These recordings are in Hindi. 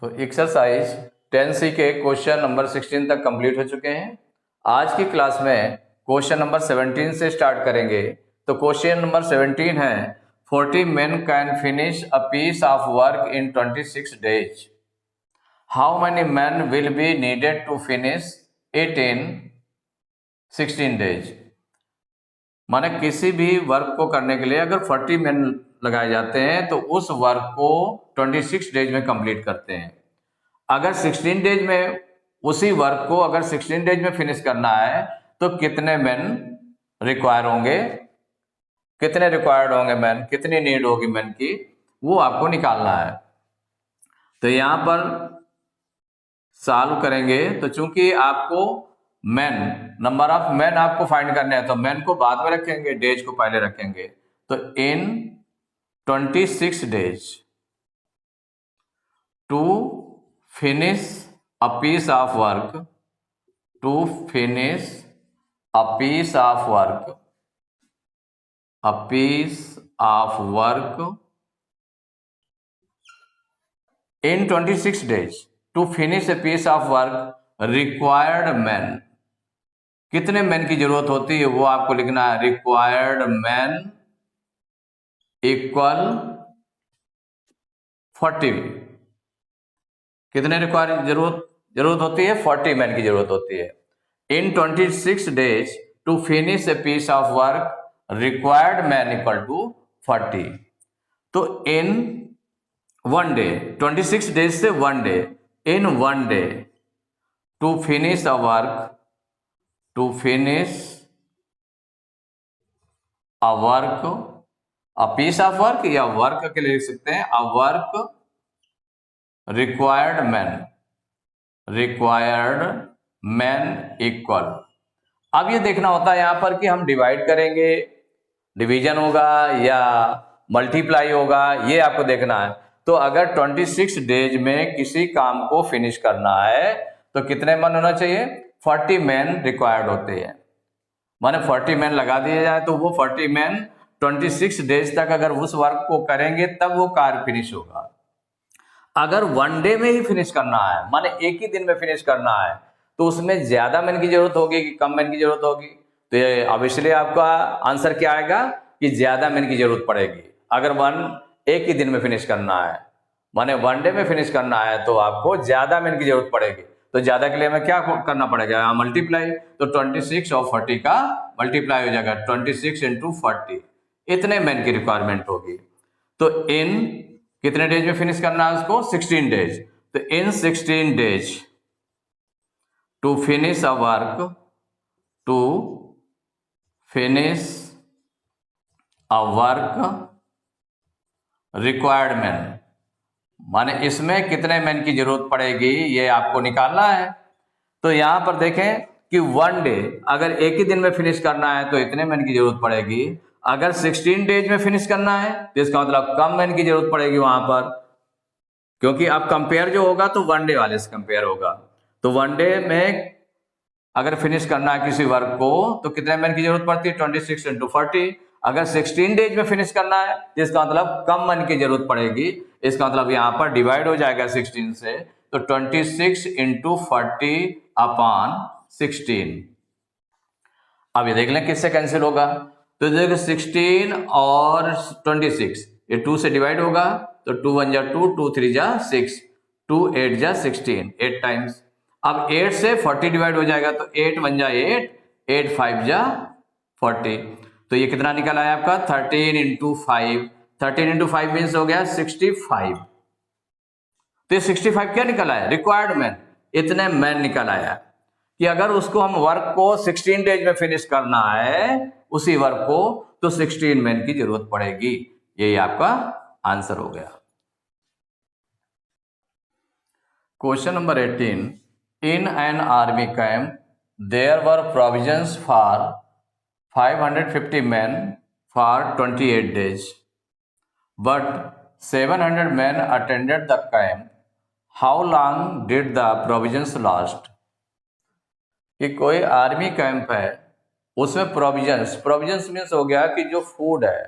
तो एक्सरसाइज 10C के क्वेश्चन नंबर 16 तक कंप्लीट हो चुके हैं। आज की क्लास में क्वेश्चन नंबर 17 से स्टार्ट करेंगे। तो क्वेश्चन नंबर 17 है 40 men can finish a piece of work in 26 days। How many men will be needed to finish it in 16 days। माने किसी भी वर्क को करने के लिए अगर 40 men लगाए जाते हैं तो उस वर्क को 26 डेज में कंप्लीट करते हैं। अगर 16 डेज में उसी वर्क को अगर 16 डेज में फिनिश करना है तो कितने मैन रिक्वायर होंगे, कितने रिक्वायर्ड होंगे मैन, कितनी नीड होगी मैन की, वो आपको निकालना है। तो यहां पर सॉल्व करेंगे तो चूंकि आपको मैन नंबर ऑफ मैन आपको फाइंड करने हैं तो मैन को बाद में रखेंगे, डेज को पहले रखेंगे। तो in 26 days to finish a piece of work, to finish a piece of work, a piece of work in 26 days, to finish a piece of work required men। कितने मैन की जरूरत होती है वो आपको लिखना है। Required man equal 40। कितने रिक्वायर जरूरत होती है? 40 मैन की जरूरत होती है। In 26 days to finish a piece of work required man equal to 40। तो इन वन डे, 26 days से one day, in one day to finish a work, to finish a work, a piece of work या वर्क के लिए लिख सकते हैं a work required man equal. अब ये देखना होता है यहां पर कि हम डिवाइड करेंगे, डिवीजन होगा या मल्टीप्लाई होगा, ये आपको देखना है। तो अगर 26 डेज में किसी काम को फिनिश करना है तो कितने मैन होना चाहिए? 40 मैन रिक्वायर्ड होते हैं। माने 40 मैन लगा दिए जाए तो वो 40 मैन 26 डेज तक अगर उस वर्क को करेंगे तब वो कार्य फिनिश होगा। अगर वन डे में ही फिनिश करना है, माने एक ही दिन में फिनिश करना है, तो उसमें ज्यादा मैन की जरूरत होगी कि कम मैन की जरूरत होगी? तो ये ऑब्वियसली आपका आंसर क्या आएगा कि ज्यादा मैन की जरूरत पड़ेगी। अगर एक ही दिन में फिनिश करना है, माने वन डे में फिनिश करना है, तो आपको ज्यादा मैन की जरूरत पड़ेगी। तो ज्यादा के लिए हमें क्या करना पड़ेगा? मल्टीप्लाई। तो 26 और 40 का मल्टीप्लाई हो जाएगा, 26 इंटू 40, इतने मैन की रिक्वायरमेंट होगी। तो इन कितने डेज में फिनिश करना है उसको? 16 डेज। तो in 16 days to finish a work, to finish a work required man, माने इसमें कितने मैन की जरूरत पड़ेगी ये आपको निकालना है। तो यहां पर देखें कि वन डे अगर एक ही दिन में फिनिश करना है तो इतने मैन की जरूरत पड़ेगी। अगर 16 डेज में फिनिश करना है तो इसका मतलब कम मैन की जरूरत पड़ेगी वहां पर, क्योंकि अब कंपेयर जो होगा तो वन डे वाले से कंपेयर होगा। तो वन डे में अगर फिनिश करना है किसी वर्क को तो कितने मैन की जरूरत पड़ती है? 26 इंटू 40। अगर 16 डेज में फिनिश करना है तो इसका मतलब कम मैन की जरूरत पड़ेगी। इसका मतलब यहां पर डिवाइड हो जाएगा 16 से, तो 26 इंटू 40 अपॉन 16। अब ये देख लें किससे कैंसिल होगा। तो देखो 16 और 26 ये 2 से डिवाइड होगा, तो 2 1 जा 2, 2 3 जा 6, 2 8 जा 16, 8 टाइम्स। अब 8 से 40 डिवाइड हो जाएगा, तो 8 1 जा 8, 8 5 जा 40। तो ये कितना निकल आया आपका? 13 इंटू 5। 13 इंटू 5 मीन्स हो गया 65। तो ये 65 क्या निकल आया? Required man. इतने मैन निकल आया कि अगर उसको हम वर्क को 16 डेज में फिनिश करना है उसी वर्क को, तो 16 मैन की जरूरत पड़ेगी। यही आपका आंसर हो गया। Question number 18, in an army camp there were provisions for 550 men for 28 days, but 700 men attended the camp. How long did the provisions last? कि कोई आर्मी कैंप है, उसमें प्रोविजंस मीन्स हो गया कि जो फूड है,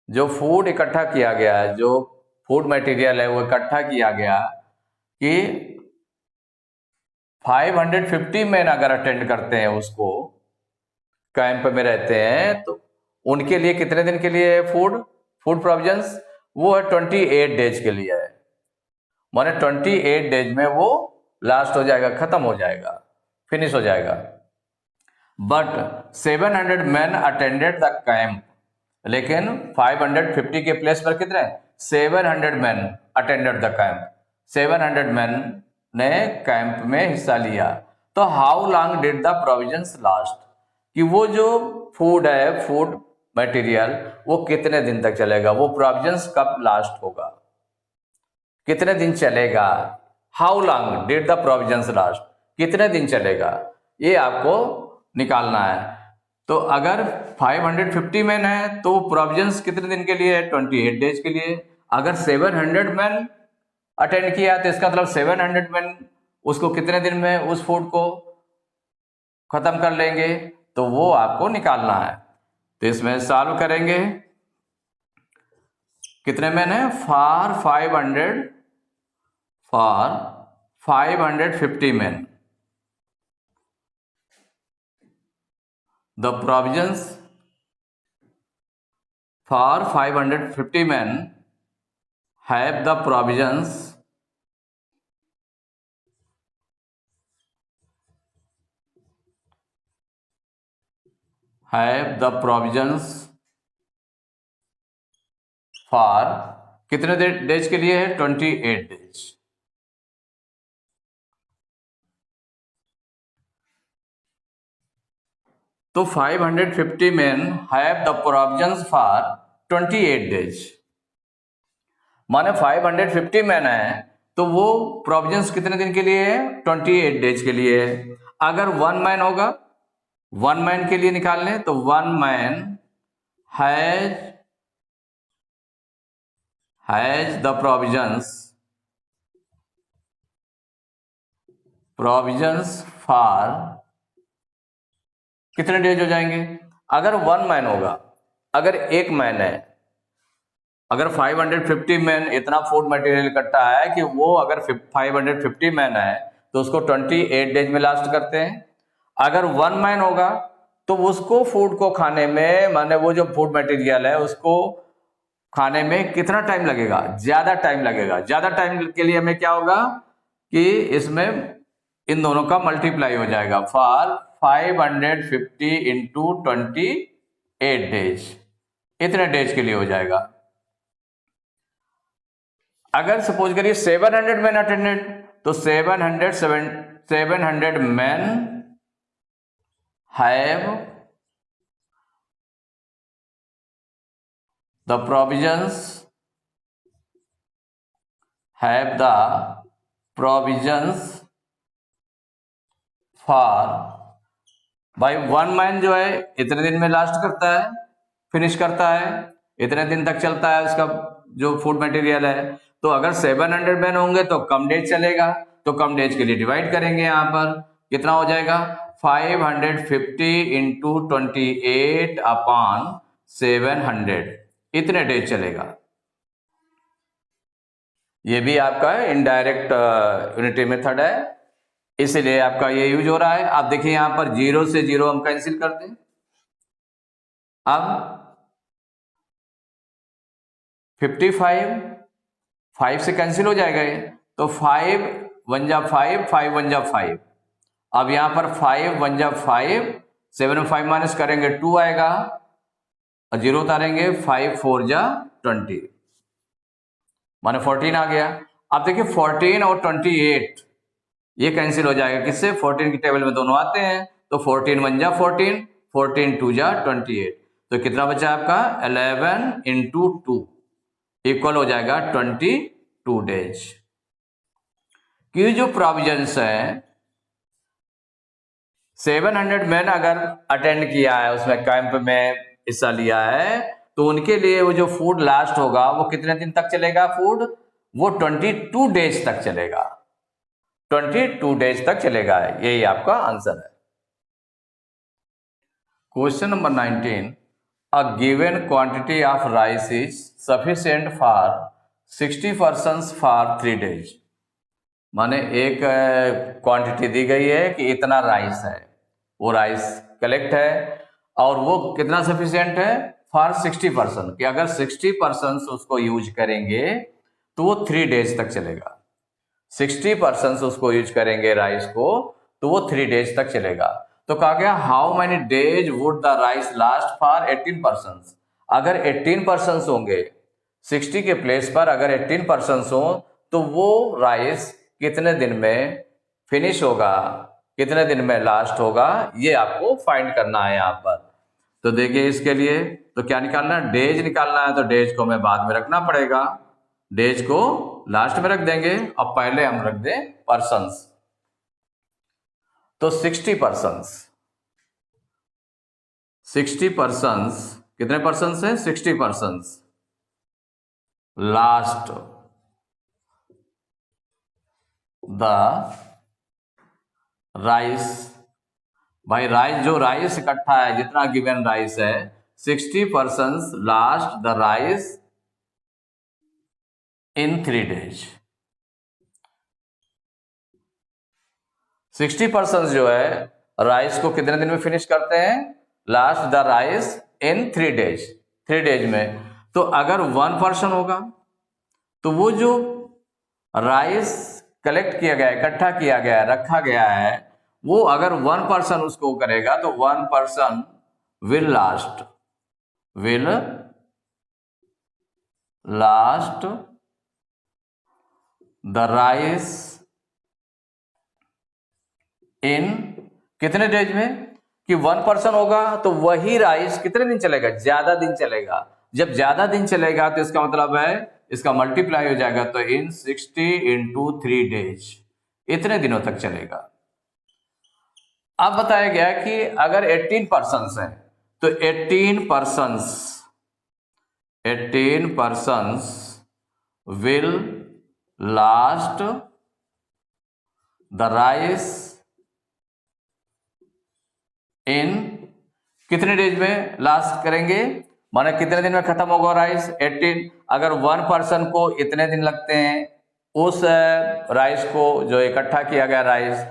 जो फूड इकट्ठा किया गया है, जो फूड मटेरियल है वो इकट्ठा किया गया कि 550 मैन अगर अटेंड करते हैं उसको, कैंप में रहते हैं, तो उनके लिए कितने दिन के लिए फूड फूड प्रोविजंस, वो है 28 डेज के लिए है। माने 28 डेज में वो लास्ट हो जाएगा, खत्म हो जाएगा, फिनिश हो जाएगा। But 700 man attended the camp, लेकिन 550 के प्लेस पर कितने 700 man attended the camp, 700 man ने कैंप में हिस्सा लिया। तो how long did the provisions last, कि वो जो फूड है, फूड मटेरियल, वो कितने दिन तक चलेगा, वो प्रोविजंस कब लास्ट होगा, कितने दिन चलेगा। How long did the provisions last, कितने दिन चलेगा, ये आपको निकालना है। तो अगर 550 मैन है तो प्रोविजंस कितने दिन के लिए है, 28 डेज के लिए। अगर 700 मैन अटेंड किया तो इसका मतलब 700 मैन उसको कितने दिन में उस फूड को खत्म कर लेंगे, तो वो आपको निकालना है। तो इसमें सॉल्व करेंगे, कितने मैन है, for 550 man, the provisions for 550 men have the provisions for कितने डेज के लिए है, 28 डेज। तो 550 men have the provisions for 28 days, माने 550 मैन है तो वो प्रोविजंस कितने दिन के लिए है, 28 डेज के लिए है। अगर 1 मैन होगा, 1 मैन के लिए निकाल लें तो 1 man has the provisions for कितने डेज हो जाएंगे। अगर 1 मैन होगा, अगर 1 मैन है, अगर 550 मैन इतना फूड मटेरियल इकट्ठा है कि वो अगर 550 मैन है तो उसको 28 डेज में लास्ट करते हैं। अगर 1 मैन होगा तो उसको फूड को खाने में, माने वो जो फूड मटेरियल है उसको खाने में कितना टाइम लगेगा, ज्यादा टाइम लगेगा। ज्यादा टाइम के लिए हमें क्या होगा कि इसमें इन दोनों का मल्टीप्लाई हो जाएगा, फॉर 550 इंटू 28 डेज, इतने डेज के लिए हो जाएगा। अगर सपोज करिए 700 मैन अटेंडेड, तो 700 man have the provisions for, भाई 1 मैन जो है इतने दिन में लास्ट करता है, फिनिश करता है, इतने दिन तक चलता है उसका जो फूड मटेरियल है। तो अगर 700 मैन होंगे तो कम डेज चलेगा, तो कम डेज के लिए डिवाइड करेंगे, यहां पर कितना हो जाएगा, 550 इंटू 28 अपॉन 700, इतने डेज चलेगा। ये भी आपका इनडायरेक्ट यूनिटी मेथड है, इसलिए आपका ये यूज हो रहा है। आप देखिए यहां पर 0 से 0 हम कैंसिल कर दें, अब 55 5 से कैंसिल हो जाएगा ये, तो 5 1 जा 5, 5 1 जा 5। अब यहां पर 5 1 जा 5, 7 में 5 माइनस करेंगे 2 आएगा, और 0 उतारेंगे, 5 4 जा 20, माने 14 आ गया। अब देखिए 14 और 28 ये कैंसिल हो जाएगा, किससे, 14 की टेबल में दोनों आते हैं, तो 14 1 जा 14, 14 2 जा 28, तो कितना बचा आपका 11 इंटू 2 इक्वल हो जाएगा 22 डेज। कि जो प्रोविजंस है 700 मैन अगर अटेंड किया है, उसमें कैंप में हिस्सा लिया है, तो उनके लिए वो जो फूड लास्ट होगा वो कितने दिन तक चलेगा, फूड वो 22 डेज तक चलेगा, 22 डेज तक चलेगा। यही आपका आंसर है। Question number 19, a given quantity of rice is sufficient for 60 persons for 3 days, माने एक क्वांटिटी दी गई है कि इतना राइस है, वो राइस कलेक्ट है और वो कितना सफिशिएंट है फॉर 60 पर्सन, कि अगर 60 पर्सन उसको यूज करेंगे तो वो 3 डेज तक चलेगा। 60 पर्सन उसको यूज करेंगे राइस को तो वो 3 डेज तक चलेगा। तो कहा गया how many days would the rice last for 18 person. अगर 18 पर्सन होंगे, 60 के प्लेस पर अगर 18 पर्सन हो तो वो राइस कितने दिन में फिनिश होगा, कितने दिन में लास्ट होगा, ये आपको फाइंड करना है यहाँ पर। तो देखिए इसके लिए तो क्या निकालना है, डेज निकालना है। तो डेज को हमें बाद में रखना पड़ेगा, डेज को लास्ट में रख देंगे और पहले हम रख दें पर्सन्स। तो 60 पर्सन्स, 60 पर्सन्स कितने पर्सन्स हैं, 60 पर्सन्स लास्ट द राइस। भाई राइस, जो राइस इकट्ठा है, जितना गिवन राइस है, 60 persons last the rice in 3 days. 60 persons जो है राइस को कितने दिन में फिनिश करते हैं, last the rice in 3 days, 3 days में। तो अगर 1 पर्सन होगा तो वो जो राइस कलेक्ट किया गया है, इकट्ठा किया गया है, रखा गया है, वो अगर 1 पर्सन उसको करेगा तो 1 person will last the rice in कितने डेज में, कि 1 पर्सन होगा तो वही राइस कितने दिन चलेगा, ज्यादा दिन चलेगा। जब ज्यादा दिन चलेगा तो इसका मतलब है इसका मल्टीप्लाई हो जाएगा, तो इन 60 इंटू 3 डेज, इतने दिनों तक चलेगा। अब बताया गया कि अगर 18 पर्सन्स हैं तो 18 persons will last the rice in कितने डेज में लास्ट करेंगे, माने कितने दिन में खत्म होगा राइस, 18। अगर 1 पर्सन को इतने दिन लगते हैं उस राइस को, जो इकट्ठा किया गया राइस,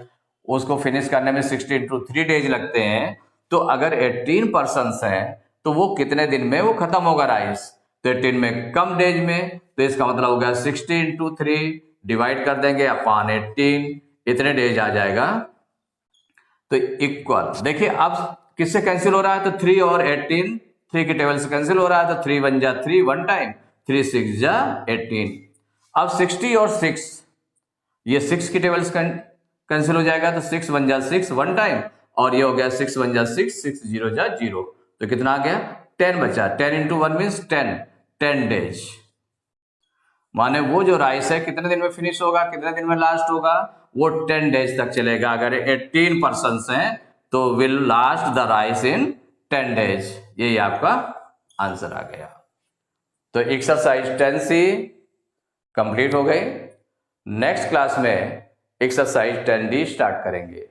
उसको फिनिश करने में 60 इंटू 3 डेज लगते हैं। तो अगर 18 पर्सन हैं तो वो कितने दिन में वो खत्म होगा राइस, तो 18 में कम डेज में, तो इसका मतलब हो गया 60 इंटू 3 डिवाइड कर देंगे अपॉन 18, इतने डेज आ जाएगा। तो इक्वल, देखिए अब किससे कैंसिल हो रहा है, तो 3 और 18, 3 की टेबल से कैंसिल हो रहा है, तो 3 1 जा 3 1 टाइम, 3 6 जा 18। अब 60 और 6, ये 6 की टेबल से कैंसिल हो जाएगा, तो 6 1 जा 6 1 टाइम, और ये हो गया 6 1 जा 6 6 0 जा 0, तो कितना आ गया 10 बचा। 10 इंटू 1 मीन्स 10 डेज, माने वो जो राइस है कितने दिन में फिनिश होगा, कितने दिन में लास्ट होगा, वो 10 डेज तक चलेगा। अगर 18 पर्सन हैं तो will last the rice in 10 days. यही आपका आंसर आ गया। तो एक्सरसाइज 10C कंप्लीट हो गई। नेक्स्ट क्लास में एक्सरसाइज 10D स्टार्ट करेंगे।